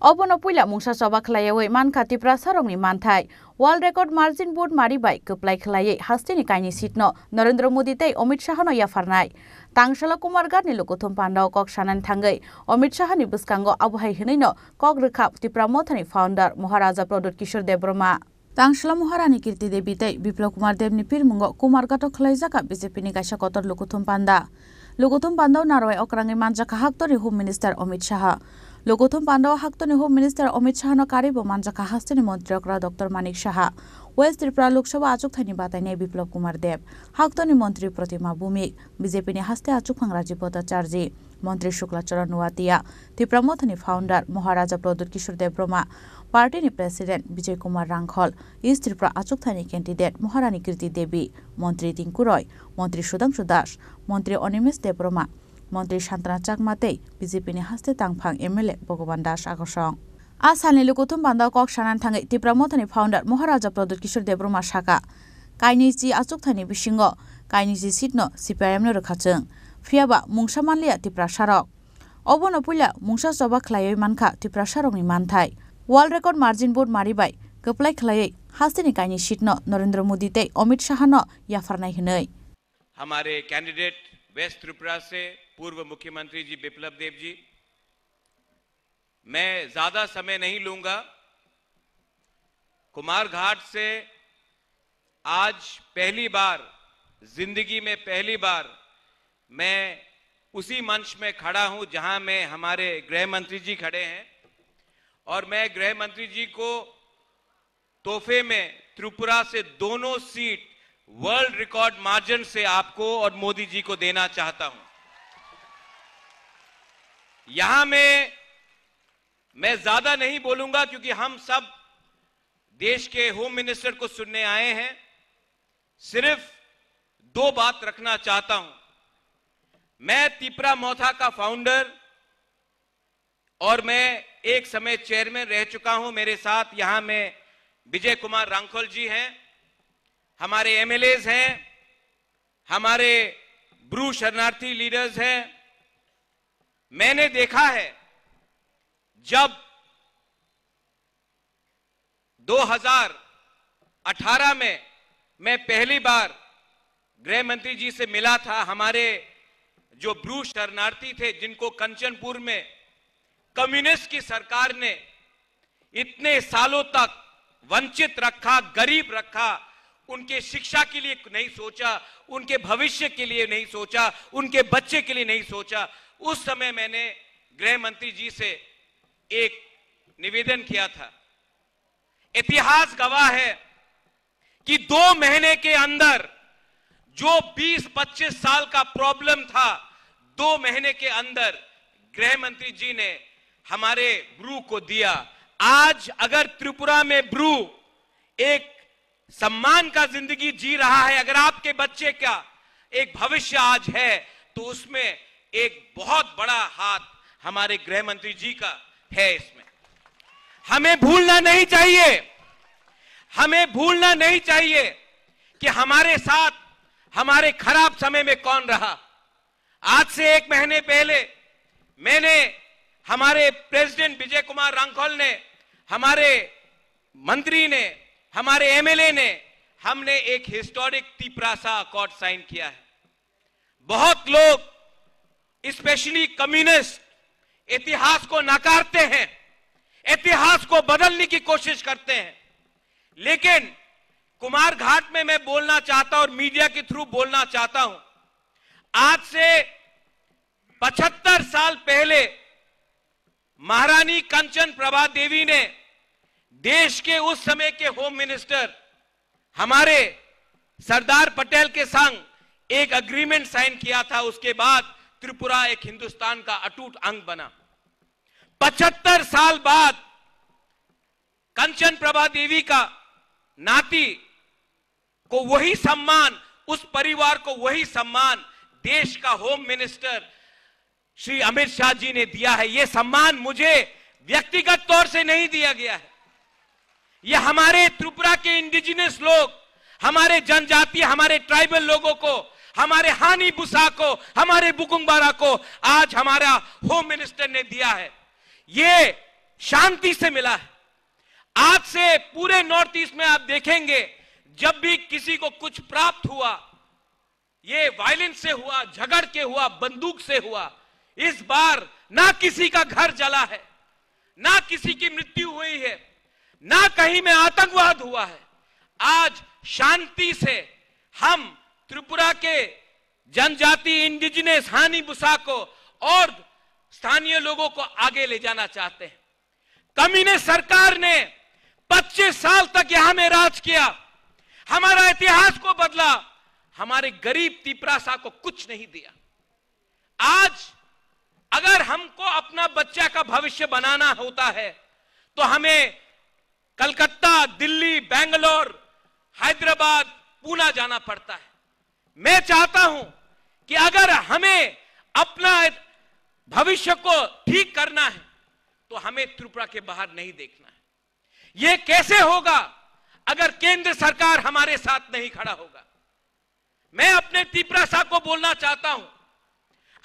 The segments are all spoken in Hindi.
Obono puila mungsa soba khlayawi manka Tripura sarongni manthai World Record Margin Board maribai keplai khlaiye hastini kaini sitno Narendra Modi tei Amit Shah no yafarnai Tangshala Kumar Garni lokothum pandao kok sanan thangai Amit Shah ni buskango abuhai hinaino kok rekhap Tripura mothani founder Maharaja Pradot Kishore Debroma Tangshala Maharani Kirti Devi tei Biplab Kumar Dev ni pirmungo Kumar gato khlaijaka BJP ni kaisa kotor lokothum panda Lokothum pandao narwai okrangi manjaka haktori Home Minister Amit Shah Lokothum pandao haktoni Home Minister Amit Shah no karibo manjaka hastini Mantri okra Dr. Manik Shah West Tripura Lok Sabha achuk thani bataine Biplab Kumar Dev haktoni Mantri Pratima Bhumik BJP ni haste achuk phang Rajiv Bhattacharya Mantri Shukla Charan Nuatia Tripura mothani founder Maharaja Pradot Kishore Debroma Party ni President Vijay Kumar Rangkhol East Tripura achuk thani candidate Maharani Kirti Devi Mantri Tinku Roy Mantri Sudhanshu Das Mantri Onimesh Debroma Mantri Shantana Chakmatei BJP ni haste tangphang MLA Bhagavan Das Agosong Asalni lokothum pandao kok sanan thangai Tripura mothani founder Maharaja Pradot Kishore Debroma Shaka kainiji achuk thani bisingo kainiji sitno CPIM no rokhachung phiaba mungsa manlia Tripura sarok obono puila mungsa soba khlaioi mankha Tripura sarokni manthai World Record Margin Board maribai keplai khlaioi hastini kaini sitno Narendra Modi tei Amit Shah no yafarnai hinai हमारे कैंडिडेट वेस्ट त्रिपुरा से पूर्व मुख्यमंत्री जी बिप्लब देव जी, मैं ज्यादा समय नहीं लूंगा। कुमार घाट से आज पहली बार जिंदगी में पहली बार मैं उसी मंच में खड़ा हूं जहां में हमारे गृह मंत्री जी खड़े हैं और मैं गृह मंत्री जी को तोहफे में त्रिपुरा से दोनों सीट वर्ल्ड रिकॉर्ड मार्जिन से आपको और मोदी जी को देना चाहता हूं। यहां मैं ज्यादा नहीं बोलूंगा क्योंकि हम सब देश के होम मिनिस्टर को सुनने आए हैं। सिर्फ दो बात रखना चाहता हूं। मैं त्रिपुरा मोथा का फाउंडर और मैं एक समय चेयरमैन रह चुका हूं। मेरे साथ यहां में विजय कुमार रांखोल जी हैं, हमारे एमएलएज हैं, हमारे ब्रू शरणार्थी लीडर्स हैं। मैंने देखा है जब 2018 में मैं पहली बार गृह मंत्री जी से मिला था, हमारे जो ब्रू शरणार्थी थे जिनको कंचनपुर में कम्युनिस्ट की सरकार ने इतने सालों तक वंचित रखा, गरीब रखा, उनके शिक्षा के लिए नहीं सोचा, उनके भविष्य के लिए नहीं सोचा, उनके बच्चे के लिए नहीं सोचा। उस समय मैंने गृह मंत्री जी से एक निवेदन किया था। इतिहास गवाह है कि 2 महीने के अंदर जो 20-25 साल का प्रॉब्लम था, 2 महीने के अंदर गृह मंत्री जी ने हमारे ब्रू को दिया। आज अगर त्रिपुरा में ब्रू एक सम्मान का जिंदगी जी रहा है, अगर आपके बच्चे का एक भविष्य आज है, तो उसमें एक बहुत बड़ा हाथ हमारे गृह मंत्री जी का है। इसमें हमें भूलना नहीं चाहिए, हमें भूलना नहीं चाहिए कि हमारे साथ हमारे खराब समय में कौन रहा। आज से 1 महीने पहले मैंने, हमारे प्रेसिडेंट विजय कुमार रांखोल ने, हमारे मंत्री ने, हमारे एमएलए ने, हमने एक हिस्टोरिक त्रिपुरा अकॉर्ड साइन किया है। बहुत लोग, स्पेशली कम्युनिस्ट, इतिहास को नकारते हैं, इतिहास को बदलने की कोशिश करते हैं, लेकिन कुमार घाट में मैं बोलना चाहता हूं और मीडिया के थ्रू बोलना चाहता हूं। आज से 75 साल पहले महारानी कंचन प्रभा देवी ने देश के उस समय के होम मिनिस्टर हमारे सरदार पटेल के संग एक एग्रीमेंट साइन किया था। उसके बाद त्रिपुरा एक हिंदुस्तान का अटूट अंग बना। 75 साल बाद कंचन प्रभा देवी का नाती को वही सम्मान, उस परिवार को वही सम्मान देश का होम मिनिस्टर श्री अमित शाह जी ने दिया है। यह सम्मान मुझे व्यक्तिगत तौर से नहीं दिया गया है, यह हमारे त्रिपुरा के इंडिजिनस लोग, हमारे जनजातीय, हमारे ट्राइबल लोगों को, हमारे हानी बुसा को, हमारे बुकुंग बारा को आज हमारा होम मिनिस्टर ने दिया है। ये शांति से मिला है। आज से पूरे नॉर्थ ईस्ट में आप देखेंगे, जब भी किसी को कुछ प्राप्त हुआ, ये वायलेंस से हुआ, झगड़ के हुआ, बंदूक से हुआ। इस बार ना किसी का घर जला है, ना किसी की मृत्यु हुई है, ना कहीं में आतंकवाद हुआ है। आज शांति से हम त्रिपुरा के जनजाति, इंडिजिनस हानी बुसा को और स्थानीय लोगों को आगे ले जाना चाहते हैं। कम्युनिस्ट सरकार ने 25 साल तक यहां में राज किया, हमारा इतिहास को बदला, हमारे गरीब तिपरासा को कुछ नहीं दिया। आज अगर हमको अपना बच्चा का भविष्य बनाना होता है तो हमें कलकत्ता, दिल्ली, बेंगलोर, हैदराबाद, पूना जाना पड़ता है। मैं चाहता हूं कि अगर हमें अपना भविष्य को ठीक करना है तो हमें त्रिपुरा के बाहर नहीं देखना है। यह कैसे होगा अगर केंद्र सरकार हमारे साथ नहीं खड़ा होगा। मैं अपने तिपरासा को बोलना चाहता हूं,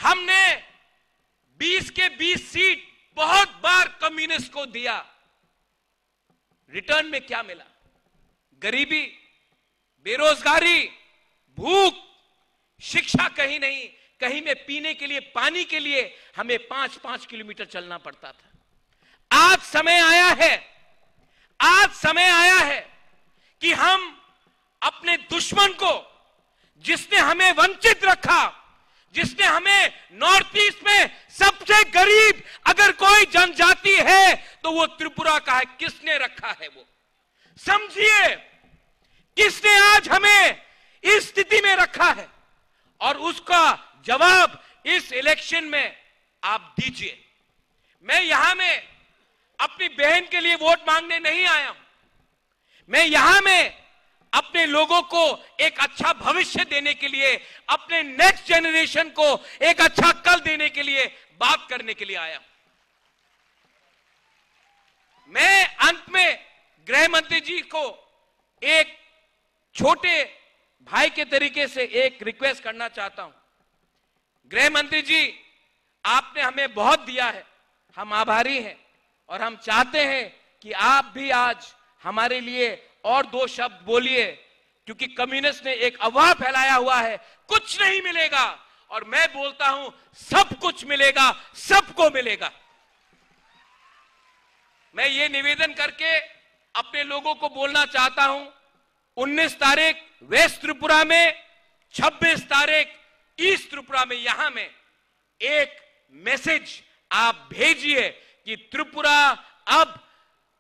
हमने 20 के 20 सीट बहुत बार कम्युनिस्ट को दिया, रिटर्न में क्या मिला? गरीबी, बेरोजगारी, भूख, शिक्षा कहीं नहीं, कहीं में पीने के लिए, पानी के लिए हमें 5-5 किलोमीटर चलना पड़ता था। आज समय आया है कि हम अपने दुश्मन को, जिसने हमें वंचित रखा, जिसने हमें नॉर्थ ईस्ट में सबसे गरीब अगर कोई जनजाति है तो वो त्रिपुरा का है। किसने रखा है? वो समझिए, किसने आज हमें इस स्थिति में रखा है, और उसका जवाब इस इलेक्शन में आप दीजिए। मैं यहां में अपनी बहन के लिए वोट मांगने नहीं आया हूं, मैं यहां में अपने लोगों को एक अच्छा भविष्य देने के लिए, अपने नेक्स्ट जनरेशन को एक अच्छा कल देने के लिए बात करने के लिए आया हूं। मैं अंत में गृह मंत्री जी को एक छोटे भाई के तरीके से एक रिक्वेस्ट करना चाहता हूं। गृह मंत्री जी, आपने हमें बहुत दिया है, हम आभारी हैं, और हम चाहते हैं कि आप भी आज हमारे लिए और 2 शब्द बोलिए, क्योंकि कम्युनिस्ट ने एक अफवाह फैलाया हुआ है कुछ नहीं मिलेगा, और मैं बोलता हूं सब कुछ मिलेगा, सबको मिलेगा। मैं ये निवेदन करके अपने लोगों को बोलना चाहता हूं, 19 तारीख वेस्ट त्रिपुरा में, 26 तारीख ईस्ट त्रिपुरा में, यहां में एक मैसेज आप भेजिए कि त्रिपुरा अब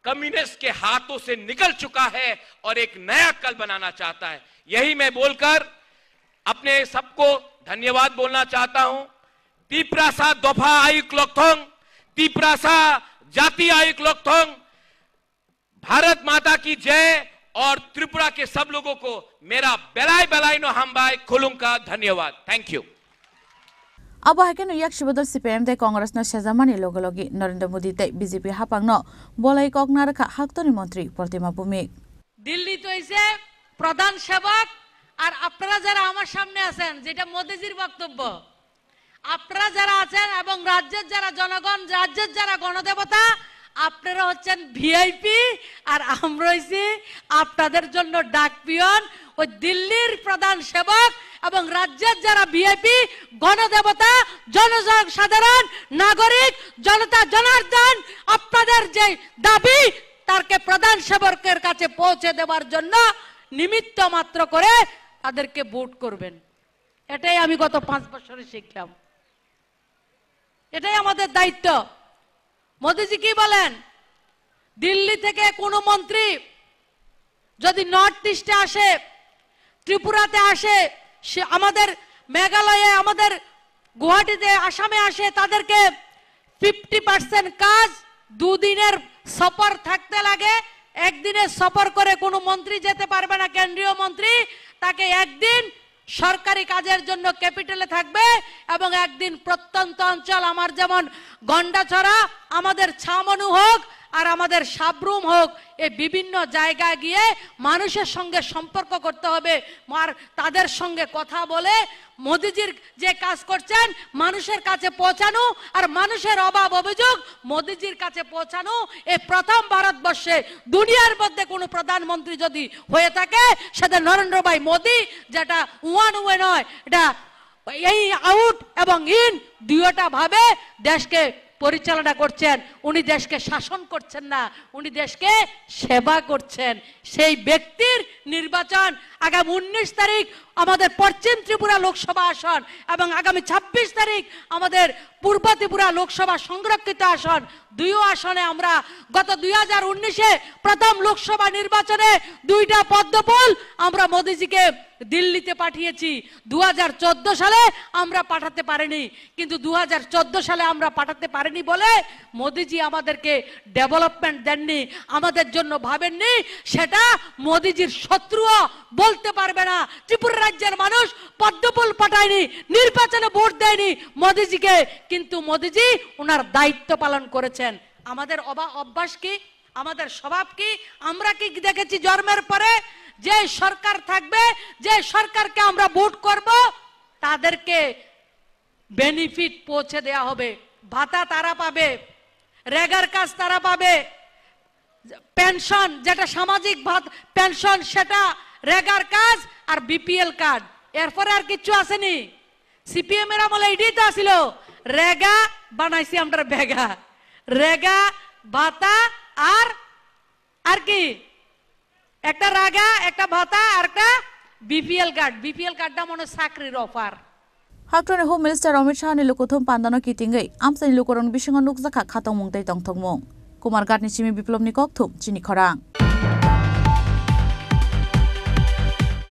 कम्युनिस्ट के हाथों से निकल चुका है और एक नया कल बनाना चाहता है। यही मैं बोलकर अपने सबको धन्यवाद बोलना चाहता हूं। तिपरासा दोफा आयुक लोकथोंग, तिपरासा जाति आयुक लोकथोंग, भारत माता की जय, और त्रिपुरा के सब लोगों को मेरा बेलाई बेलाई नो हमबाई खुलुंग का धन्यवाद। Thank you. अब हाइकेन याक शिबदल सीपीएम दे कांग्रेस न सेजामानी लोगोलोगी नरेंद्र मोदी ते बीजेपी हापांग न बोलाई कगनार का हाक्तनी मंत्री प्रतिमा भूमिक दिल्ली तो इसे प्रधान सेवक और আপনারা যারা আমার সামনে আছেন, যেটা মোদিজির বক্তব্য, আপনারা যারা আছেন এবং রাজ্যের যারা জনগণ, রাজ্যের যারা গণদেবতা, আপনারা হচ্ছেন ভিআইপি, আর আমরা হইছি আপনাদের জন্য ডাক পিয়ন। ওই দিল্লির প্রধান সেবক এবং রাজ্যের যারা ভিআইপি, গণদেবতা, জনসাধারণ, নাগরিক, জনতা জনার্দন, আপনাদের যে দাবি তারকে প্রধান সেবকের কাছে পৌঁছে দেওয়ার জন্য নিমিত্ত মাত্র করে তাদেরকে ভোট করবেন। এটাই আমি গত 5 বছরে শিখলাম, এটাই আমাদের দায়িত্ব। মোদিজি কি বলেন, দিল্লি থেকে কোনো মন্ত্রী যদি নর্থ ইস্টে আসে, ত্রিপুরাতে আসে, সে আমাদের মেঘালয়ে, আমাদের গুয়াহাটিতে, আসামে আসে, তাদেরকে 50% কাজ 2 দিনের সফর থাকতে লাগে। একদিনের সফর করে কোনো মন্ত্রী যেতে পারবে না, কেন্দ্রীয় মন্ত্রী। তাকে একদিন সরকারি কাজের জন্য ক্যাপিটালে থাকবে এবং একদিন প্রত্যন্ত অঞ্চল, আমার যেমন গন্ডাছড়া, আমাদের ছামনু হোক, আর আমাদের সাবরুম হোক, এই বিভিন্ন জায়গায় গিয়ে মানুষের সঙ্গে সম্পর্ক করতে হবে, আর তাদের সঙ্গে কথা বলে মোদিজির যে কাজ করছেন মানুষের কাছে পৌঁছানো, আর মানুষের অভাব অভিযোগ মোদিজির কাছে পৌঁছানো। এই প্রথম ভারতবর্ষে দুনিয়ার মধ্যে কোনো প্রধানমন্ত্রী যদি হয়ে থাকে সেটা নরেন্দ্র ভাই মোদি, যেটা ওয়ান ওয়ে নয়, এটা এই আউট এবং ইন দুইটা ভাবে দেশকে পরিচালনা করছেন। উনি দেশকে শাসন করছেন না, উনি দেশকে সেবা করছেন। সেই ব্যক্তির নির্বাচন আগামী 19 তারিখ আমাদের পশ্চিম ত্রিপুরা লোকসভা আসন এবং আগামী 26 তারিখ আমাদের পূর্ব ত্রিপুরা লোকসভা সংরক্ষিত আসন, দুই আসনে আমরা গত 2019-এ প্রথম লোকসভা নির্বাচনে 2টা পদ্মফুল আমরা মোদিজিকে দিল্লিতে পাঠিয়েছি। 2014 সালে আমরা পাঠাতে পারিনি, কিন্তু 2014 সালে আমরা পাঠাতে পারিনি বলে মোদিজি আমাদেরকে ডেভেলপমেন্ট দেননি, আমাদের জন্য ভাবেননি। সেটা মোদিজির শত্রুও বলতে পারবে না। ত্রিপুরা রাজ্যের মানুষ পদ্মফুল পাঠায়নি, নির্বাচনে ভোট দেয়নি মোদিজিকে, কিন্তু মোদিজি ওনার দায়িত্ব পালন করেছেন। আমাদের অভ্যাস কি, আমাদের স্বভাব কি? আমরা কি দেখেছি জন্মের পরে যে সরকার থাকবে, যে সরকারকে আমরা ভোট করব, তাদেরকে বেনিফিট পৌঁছে দেয়া হবে, ভাতা তারা পাবে, রেগার কাজ তারা পাবে, পেনশন যেটা সামাজিক পেনশন সেটা, রেগার কাজ আর বিপিএল কার্ড। এরপরে আর কিছু আসেনি। সিপিএম এর আমলে এটাই তো আসিল, রেগা বানাইছি আমরা বেগা, রেগা ভাতা আর কি একটা রাগা, একটা ভাতা আর একটা বিপিএল কার্ড। বিপিএল কার্ডটা মনে চাকরির offer. Haktrone Home Minister Amit Shah ni lukuthum pandano kitingai amsani lukorong bisingon nukjaka khatong mungtai tongthongmung. Kumar Gat ni Chimi Biplop ni kokthum chini khorang.